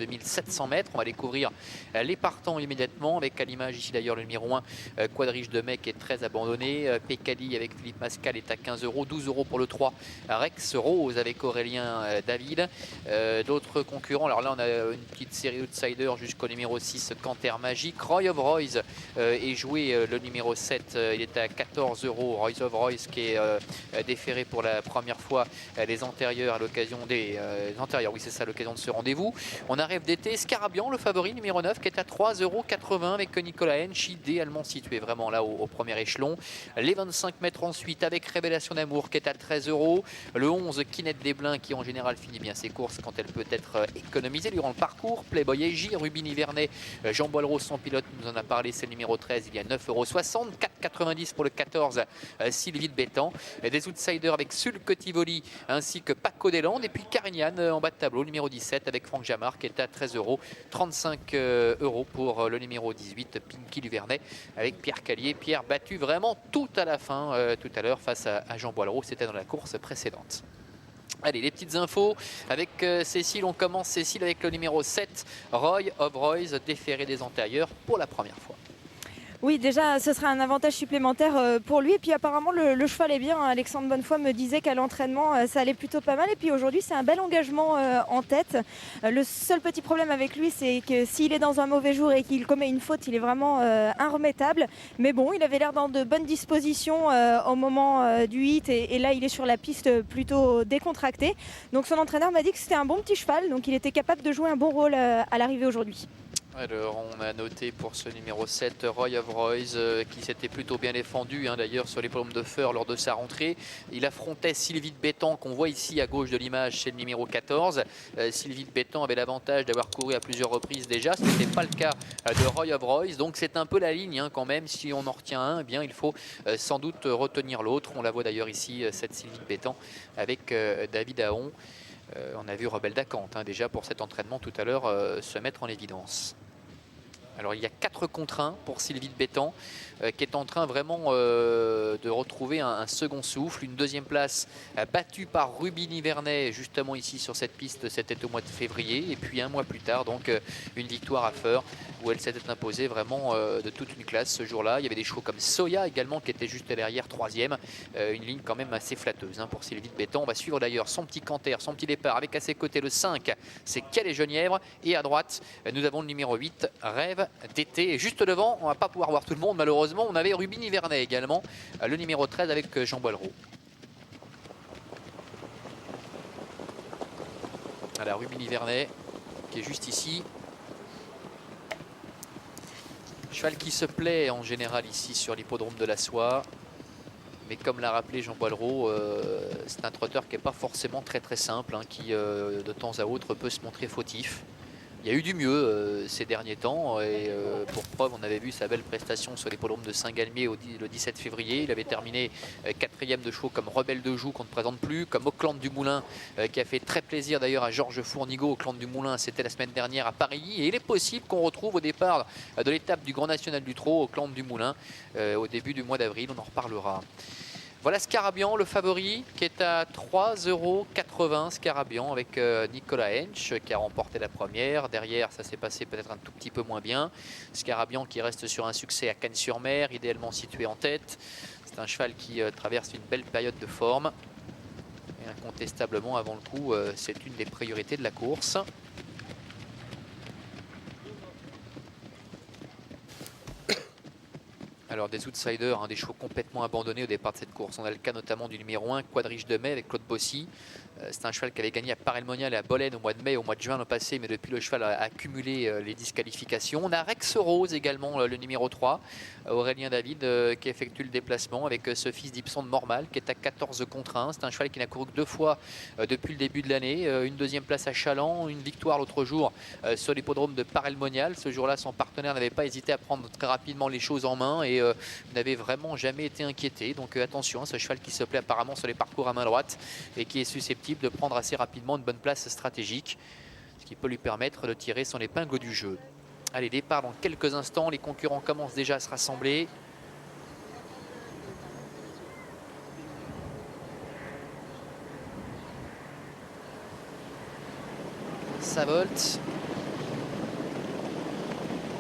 2700 mètres. On va découvrir les partants immédiatement, avec à l'image ici d'ailleurs le numéro 1, Quadriche de Mai, qui est très abandonné. Pécali avec Philippe Mascal est à 15 €, 12 € pour le 3, Rex Rose avec Aurélien David. D'autres concurrents, alors là on a une petite série outsider jusqu'au numéro 6, Canter Magique. Roy of Royce est joué, le numéro 7, il est à 14 €. Roy of Royce qui est déféré pour la première fois les antérieurs à l'occasion des antérieurs, oui c'est ça, l'occasion de ce rendez-vous. On arrive d'été, Scarabian, le favori numéro 9, qui est à 3,80 € avec Nicolas Hench, idéalement situé vraiment là au premier échelon. Les 25 mètres ensuite avec Révélation d'amour qui est à 13 €. Le 11, Kinette Desblins, qui en général finit bien ses courses quand elle peut être économisée durant le parcours. Playboy Egi, Rubin Hivernet, Jean Boileau, son pilote, nous en a parlé, c'est le numéro 13, il y a 9,60 €. 4,90 € pour le 14, Sylvie de Bétan. Des outsiders avec Sulke Tivoli ainsi que Paco Deslandes. Et puis Carignan en bas de tableau, numéro 17 avec Franck Jamard qui est à 13 €. 35 € pour le numéro 18, Pinky Duvernay avec Pierre Callier. Pierre battu vraiment tout à la fin, tout à l'heure face à Jean Boileau. C'était dans la course précédente. Allez, les petites infos avec Cécile. On commence, Cécile, avec le numéro 7, Roy of Royce, déféré des antérieurs pour la première fois. Oui, déjà, ce sera un avantage supplémentaire pour lui. Et puis apparemment, le cheval est bien. Alexandre Bonnefoy me disait qu'à l'entraînement, ça allait plutôt pas mal. Et puis aujourd'hui, c'est un bel engagement en tête. Le seul petit problème avec lui, c'est que s'il est dans un mauvais jour et qu'il commet une faute, il est vraiment inremettable. Mais bon, il avait l'air dans de bonnes dispositions au moment du hit. Et là, il est sur la piste plutôt décontracté. Donc son entraîneur m'a dit que c'était un bon petit cheval. Donc il était capable de jouer un bon rôle à l'arrivée aujourd'hui. Alors, on a noté pour ce numéro 7, Roy of Royce, qui s'était plutôt bien défendu, d'ailleurs, sur les pommes de Feur lors de sa rentrée. Il affrontait Sylvie de Bétan, qu'on voit ici à gauche de l'image, c'est le numéro 14. Sylvie de Bétan avait l'avantage d'avoir couru à plusieurs reprises déjà. Ce n'était pas le cas de Roy of Royce. Donc, c'est un peu la ligne quand même. Si on en retient un, eh bien, il faut sans doute retenir l'autre. On la voit d'ailleurs ici, cette Sylvie de Bétan, avec David Aon. On a vu Rebelle d'Acante déjà pour cet entraînement tout à l'heure se mettre en évidence. Alors il y a 4 contre 1 pour Sylvie de Bétan qui est en train vraiment de retrouver un second souffle. Une deuxième place battue par Rubin Hivernet justement ici sur cette piste, c'était au mois de février. Et puis un mois plus tard, donc une victoire à Feur où elle s'était imposée vraiment de toute une classe ce jour-là. Il y avait des chevaux comme Soya également qui était juste derrière, 3e. Une ligne quand même assez flatteuse pour Sylvie de Bétan. On va suivre d'ailleurs son petit canter, son petit départ avec à ses côtés le 5, c'est Calais Genièvre. Et à droite, nous avons le numéro 8, Rêve d'été. Et juste devant, on ne va pas pouvoir voir tout le monde malheureusement, on avait Rubin Hivernet également, le numéro 13 avec Jean Boileau. Voilà, Rubin Hivernet qui est juste ici. Cheval qui se plaît en général ici sur l'hippodrome de la Soie. Mais comme l'a rappelé Jean Boileau, c'est un trotteur qui n'est pas forcément très simple, qui de temps à autre peut se montrer fautif. Il y a eu du mieux ces derniers temps et pour preuve, on avait vu sa belle prestation sur l'hippodrome de Saint-Galmier le 17 février. Il avait terminé 4e de chevaux comme Rebelle de Joux qu'on ne présente plus, comme Auckland du Moulin qui a fait très plaisir d'ailleurs à Georges Fournigo. Auckland du Moulin, c'était la semaine dernière à Paris et il est possible qu'on retrouve au départ de l'étape du Grand National du Trot Auckland du Moulin au début du mois d'avril. On en reparlera. Voilà Scarabian, le favori, qui est à 3,80 €. Scarabian avec Nicolas Hench qui a remporté la première. Derrière, ça s'est passé peut-être un tout petit peu moins bien. Scarabian qui reste sur un succès à Cannes-sur-Mer, idéalement situé en tête. C'est un cheval qui traverse une belle période de forme. Et incontestablement, avant le coup, c'est une des priorités de la course. Alors des outsiders, des chevaux complètement abandonnés au départ de cette course. On a le cas notamment du numéro 1, Quadriche de Mai avec Claude Bossy. C'est un cheval qui avait gagné à Paray-le-Monial et à Bolène au mois de mai, au mois de juin l'an passé, mais depuis le cheval a accumulé les disqualifications. On a Rex Rose également, le numéro 3, Aurélien David qui effectue le déplacement avec ce fils d'Ipson de Mormal qui est à 14 contre 1. C'est un cheval qui n'a couru que 2 fois depuis le début de l'année. Une deuxième place à Chaland, une victoire l'autre jour sur l'hippodrome de Paray-le-Monial. Ce jour-là, son partenaire n'avait pas hésité à prendre très rapidement les choses en main et n'avait vraiment jamais été inquiété. Donc attention, ce cheval qui se plaît apparemment sur les parcours à main droite et qui est susceptible de prendre assez rapidement une bonne place stratégique, ce qui peut lui permettre de tirer son épingle du jeu. Allez, départ dans quelques instants, les concurrents commencent déjà à se rassembler. Ça volte.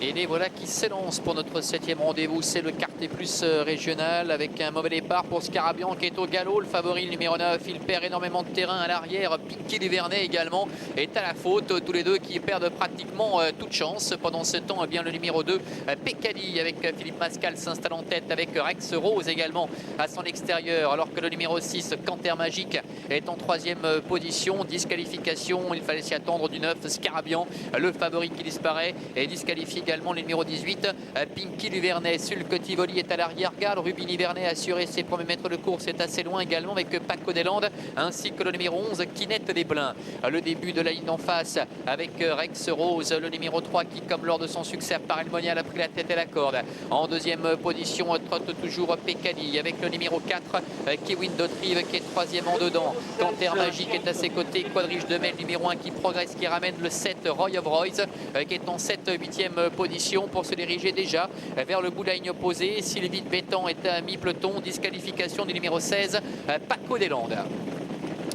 Et les voilà qui s'élancent pour notre 7e rendez-vous. C'est le quartier plus régional avec un mauvais départ pour Scarabian qui est au galop. Le favori, le numéro 9, il perd énormément de terrain à l'arrière. Pinky Duvernay également est à la faute. Tous les deux qui perdent pratiquement toute chance. Pendant ce temps, eh bien, le numéro 2, Pécali avec Philippe Mascal s'installe en tête avec Rex Rose également à son extérieur. Alors que le numéro 6, Canter Magique, est en 3e position. Disqualification, il fallait s'y attendre du 9, Scarabian, le favori qui disparaît et disqualifié également le numéro 18, Pinky Duvernay. Sulk Tivoli est à l'arrière-garde. Ruby Nivernais a assuré ses premiers mètres de course, est assez loin également avec Paco des Landes ainsi que le numéro 11, Kinette des Blins. Le début de la ligne en face avec Rex Rose, le numéro 3 qui, comme lors de son succès à Paris-le-Monial, a pris la tête et la corde. En 2e position, trotte toujours Pécali avec le numéro 4, Kewin Dautrive qui est 3e en dedans. Canter Magique est à ses côtés. Quadrige de Mai, le numéro 1 qui progresse, qui ramène le 7, Roy of Royce, qui est en 8e position pour se diriger déjà vers le bout de la ligne opposée. Sylvie de Bétan est à mi-peloton. Disqualification du numéro 16, Paco des Landes.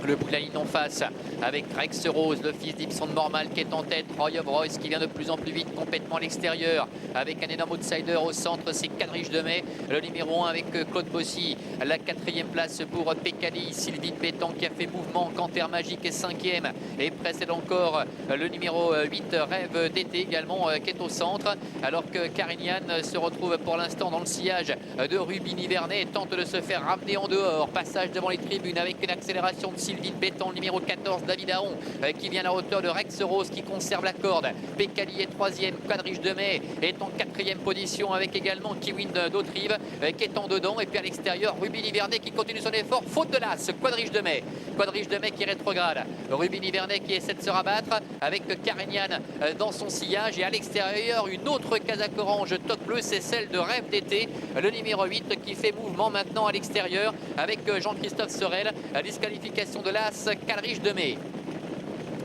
Le bout de la ligne en face avec Rex Rose, le fils d'Ibson Normal qui est en tête. Roy of Royce qui vient de plus en plus vite complètement à l'extérieur avec un énorme outsider au centre, c'est Quadrige de Mai. Le numéro 1 avec Claude Bossy. La 4e place pour Pécali. Sylvie de Bétan qui a fait mouvement. Canter Magique est 5e et précède encore le numéro 8, Rêve d'été également qui est au centre. Alors que Carignan se retrouve pour l'instant dans le sillage de Ruby Nivernais et tente de se faire ramener en dehors. Passage devant les tribunes avec une accélération de Sylvie de Bétan, numéro 14, David Aron qui vient à la hauteur de Rex Rose qui conserve la corde. Pécali est 3e, Quadrige de Mai est en 4e position avec également Kewin Dautrive qui est en dedans. Et puis à l'extérieur, Ruby Nivernais qui continue son effort, faute de l'as, Quadrige de Mai. Quadrige de Mai qui rétrograde. Ruby Nivernais qui essaie de se rabattre avec Carignan dans son sillage. Et à l'extérieur, une autre casaque orange toque bleu, c'est celle de Rêve d'été, le numéro 8 qui fait mouvement maintenant à l'extérieur avec Jean-Christophe Sorel. La disqualification de l'as, Quadrige de Mai.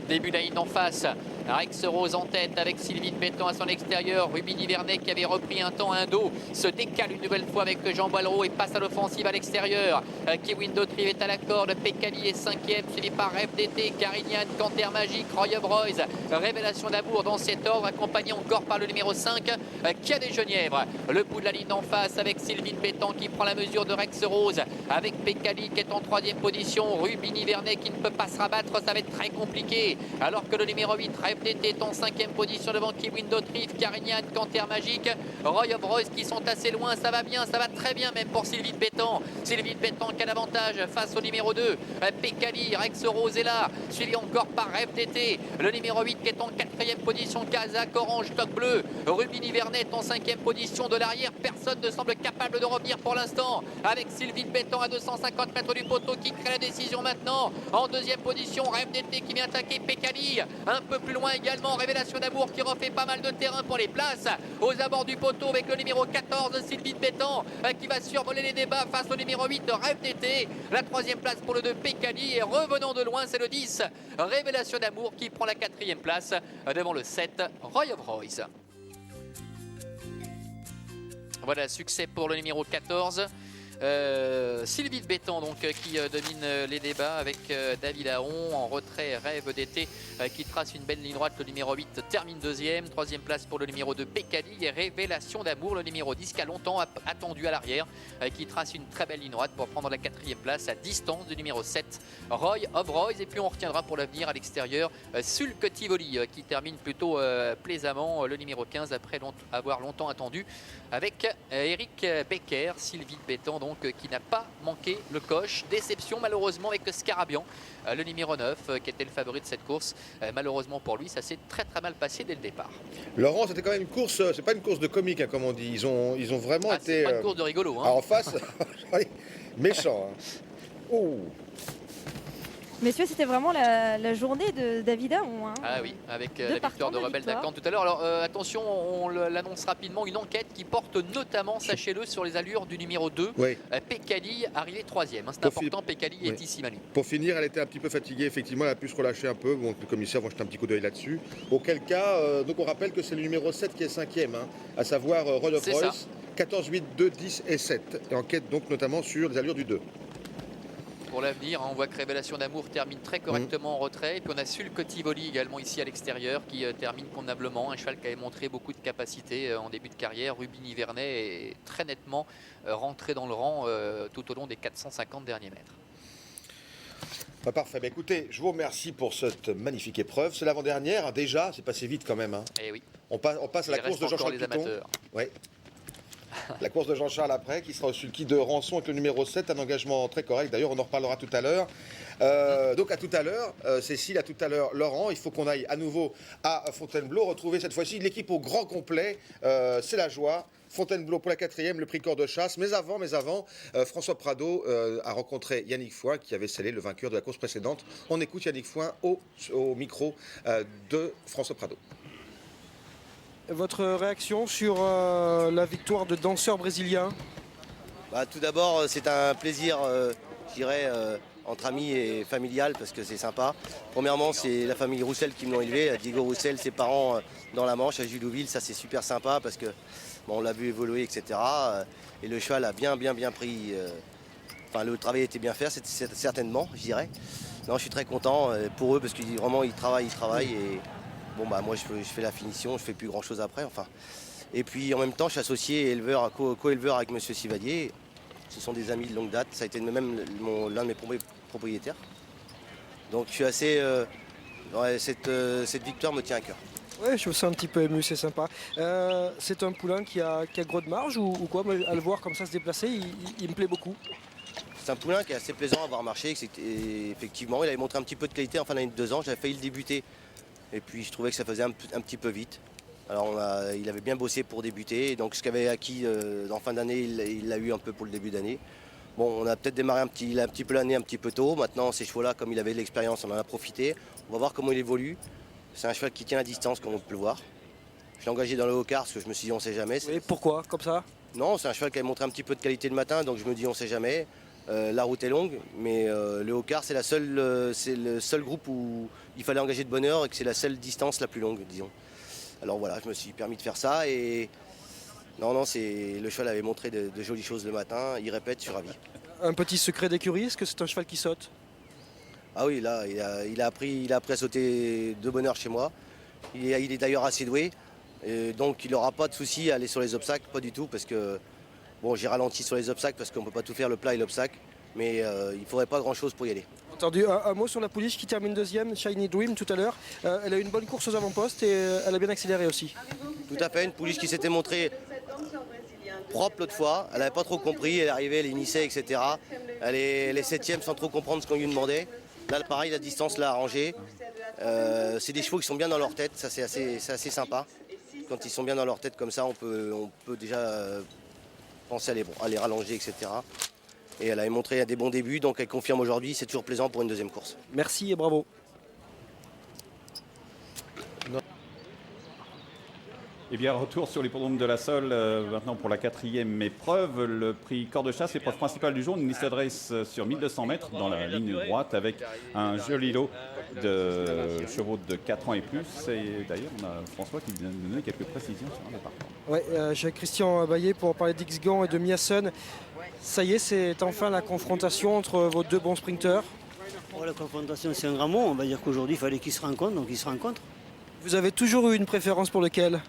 Début de la ligne en face. Rex Rose en tête avec Sylvie de Bétan à son extérieur. Ruby Nivernais qui avait repris un temps un dos se décale une nouvelle fois avec Jean Boileau et passe à l'offensive à l'extérieur. Kewin Dautrive est à la corde. Pécali est 5e, suivi par Rêve d'été, Carignan, Canter Magique, Roy of Royce. Révélation d'amour dans cet ordre, accompagné encore par le numéro 5 qui a des Genièvres. Le bout de la ligne en face avec Sylvie de Bétan qui prend la mesure de Rex Rose avec Pécali qui est en 3e position. Ruby Nivernais qui ne peut pas se rabattre, ça va être très compliqué. Alors que le numéro 8, Rêve d'été, est en 5e position devant Kewin Dautrive, Carignan, Canter Magique, Roy of Royce qui sont assez loin. Ça va bien, ça va très bien même pour Sylvie de Bétan. Sylvie de Bétan qui a l'avantage face au numéro 2, Pécali. Rex Rose est là, suivi encore par Rêve d'été. Le numéro 8 qui est en 4e position, Casaque orange, toque bleu. Ruby Nivernais est en 5e position de l'arrière. Personne ne semble capable de revenir pour l'instant avec Sylvie de Bétan à 250 mètres du poteau qui crée la décision maintenant. En 2e position, Rêve d'été qui vient attaquer Pécali. Un peu plus loin également, Révélation d'amour qui refait pas mal de terrain pour les places. Aux abords du poteau avec le numéro 14, Sylvie de Bétan qui va survoler les débats face au numéro 8, Rêve d'été. La 3e place pour le 2, Pécali. Et revenant de loin, c'est le 10, Révélation d'amour qui prend la 4e place devant le 7, Roy of Royce. Voilà, succès pour le numéro 14. Sylvie de Bétan donc qui domine les débats avec David Aron en retrait. Rêve d'été qui trace une belle ligne droite. Le numéro 8 termine 2e. 3e place pour le numéro 2, Pécali. Et Révélation d'amour, le numéro 10 qui a longtemps attendu à l'arrière, qui trace une très belle ligne droite pour prendre la 4e place à distance du numéro 7, Roy of Royce. Et puis on retiendra pour l'avenir à l'extérieur Sulk Tivoli qui termine plutôt plaisamment le numéro 15 après avoir longtemps attendu avec Eric Becker. Sylvie de Bétan donc qui n'a pas manqué le coche. Déception malheureusement avec Scarabian, le numéro 9 qui était le favori de cette course. Malheureusement pour lui, ça s'est très mal passé dès le départ. Laurent, c'était quand même une course, c'est pas une course de comique comme on dit. Ils ont vraiment été. C'est pas une course de rigolo. En face, méchant. Oh. Messieurs, c'était vraiment la journée de David Aron. Ah oui, avec la victoire de Rebelle Dacan tout à l'heure. Alors attention, on l'annonce rapidement, une enquête qui porte notamment, sachez-le, sur les allures du numéro 2, oui. Pécali, arrivé 3e. C'est important, Pécali est ici, Manu. Pour finir, elle était un petit peu fatiguée, effectivement, elle a pu se relâcher un peu. Bon, le commissaire va jeter un petit coup d'œil là-dessus. Auquel cas, donc on rappelle que c'est le numéro 7 qui est 5e, à savoir Roy of Royce, 14, 8, 2, 10 et 7. Et enquête donc notamment sur les allures du 2. pour l'avenir. On voit que Révélation d'Amour termine très correctement en retrait. Et puis on a Sulco Tivoli également ici à l'extérieur qui termine convenablement. Un cheval qui avait montré beaucoup de capacité en début de carrière. Rubin Ivernais est très nettement rentré dans le rang tout au long des 450 derniers mètres. Parfait. Écoutez, je vous remercie pour cette magnifique épreuve. C'est l'avant-dernière. Déjà, c'est passé vite quand même. Hein. Et oui. On passe à la course de Jean-Charles Piton. Ouais. La course de Jean-Charles après, qui sera au sulky de Rançon avec le numéro 7, un engagement très correct. D'ailleurs, on en reparlera tout à l'heure. Donc à tout à l'heure, Cécile, à tout à l'heure, Laurent. Il faut qu'on aille à nouveau à Fontainebleau, retrouver cette fois-ci l'équipe au grand complet. C'est la joie. Fontainebleau pour la 4e, le prix Cor de Chasse. Mais avant, François Prado a rencontré Yannick Foin, qui avait scellé le vainqueur de la course précédente. On écoute Yannick Foin au micro de François Prado. Votre réaction sur la victoire de danseurs brésiliens? Tout d'abord, c'est un plaisir, je dirais, entre amis et familial, parce que c'est sympa. Premièrement, c'est la famille Roussel qui me l'ont élevé. Diego Roussel, ses parents dans la Manche, à Julouville. Ça, c'est super sympa parce que on l'a vu évoluer, etc. Et le cheval a bien pris. Le travail était bien fait, certainement, je dirais. Non, je suis très content pour eux parce qu'ils vraiment ils travaillent et moi je fais la finition, je fais plus grand chose après. Et puis en même temps, je suis associé co-éleveur avec Monsieur Sivadier. Ce sont des amis de longue date. Ça a été même l'un de mes premiers propriétaires. Donc je suis assez. Cette victoire me tient à cœur. Ouais, je trouve ça un petit peu ému, c'est sympa. C'est un poulain qui a gros de marge ou quoi? À le voir comme ça se déplacer, il me plaît beaucoup. C'est un poulain qui est assez plaisant à voir marcher. Effectivement, il avait montré un petit peu de qualité en fin d'année de 2 ans. J'avais failli le débuter. Et puis je trouvais que ça faisait un petit peu vite. Alors il avait bien bossé pour débuter. Donc ce qu'il avait acquis en fin d'année, il l'a eu un peu pour le début d'année. Bon, on a peut-être démarré un petit peu l'année un petit peu tôt. Maintenant, ces chevaux-là, comme il avait de l'expérience, on en a profité. On va voir comment il évolue. C'est un cheval qui tient la distance, comme on peut le voir. Je l'ai engagé dans le haut-quart parce que je me suis dit on sait jamais. Et pourquoi? Comme ça? Non, c'est un cheval qui avait montré un petit peu de qualité le matin, donc je me dis on sait jamais. La route est longue, mais le haut-quart c'est le seul groupe où il fallait engager de bonne heure et que c'est la seule distance la plus longue, disons. Alors voilà, je me suis permis de faire ça et le cheval avait montré de jolies choses le matin. Il répète, je suis ravi. Un petit secret d'écurie, est-ce que c'est un cheval qui saute? Ah oui, là, il a appris à sauter de bonne heure chez moi. Il est d'ailleurs assez doué, donc il n'aura pas de souci à aller sur les obstacles, pas du tout, parce que j'ai ralenti sur les obstacles parce qu'on ne peut pas tout faire, le plat et l'obstacle, mais il ne faudrait pas grand-chose pour y aller. Entendu, un mot sur la pouliche qui termine 2e, Shiny Dream tout à l'heure. Elle a eu une bonne course aux avant-postes et elle a bien accéléré aussi. Tout à fait, une pouliche qui s'était montrée propre l'autre fois. Elle n'avait pas trop compris, elle arrivait, elle initiait, etc. Elle est 7e sans trop comprendre ce qu'on lui demandait. Là, pareil, la distance l'a arrangé. C'est des chevaux qui sont bien dans leur tête, ça c'est assez sympa. Quand ils sont bien dans leur tête comme ça, on peut déjà penser à les rallonger, etc. Et elle avait montré des bons débuts, donc elle confirme aujourd'hui, c'est toujours plaisant pour une 2e course. Merci et bravo. Et bien, retour sur l'hippodrome de la Sole, maintenant pour la 4e épreuve, le prix Cor de Chasse, l'épreuve principale du jour, une liste d'adresse sur 1200 mètres dans la ligne droite avec un joli lot de chevaux de 4 ans et plus. Et d'ailleurs, on a François qui vient de nous donner quelques précisions sur le parcours. Ouais, j'ai Christian Baillet pour parler d'X-Gant et de Miasson. Ça y est, c'est enfin la confrontation entre vos 2 bons sprinteurs. La confrontation, c'est un grand mot. On va dire qu'aujourd'hui, il fallait qu'ils se rencontrent, donc ils se rencontrent. Vous avez toujours eu une préférence pour lequel?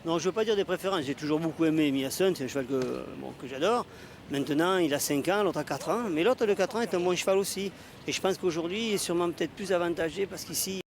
Non, je ne veux pas dire des préférences. J'ai toujours beaucoup aimé Miasson, c'est un cheval que j'adore. Maintenant, il a 5 ans, l'autre a 4 ans. Mais l'autre de 4 ans est un bon cheval aussi. Et je pense qu'aujourd'hui, il est sûrement peut-être plus avantagé parce qu'ici,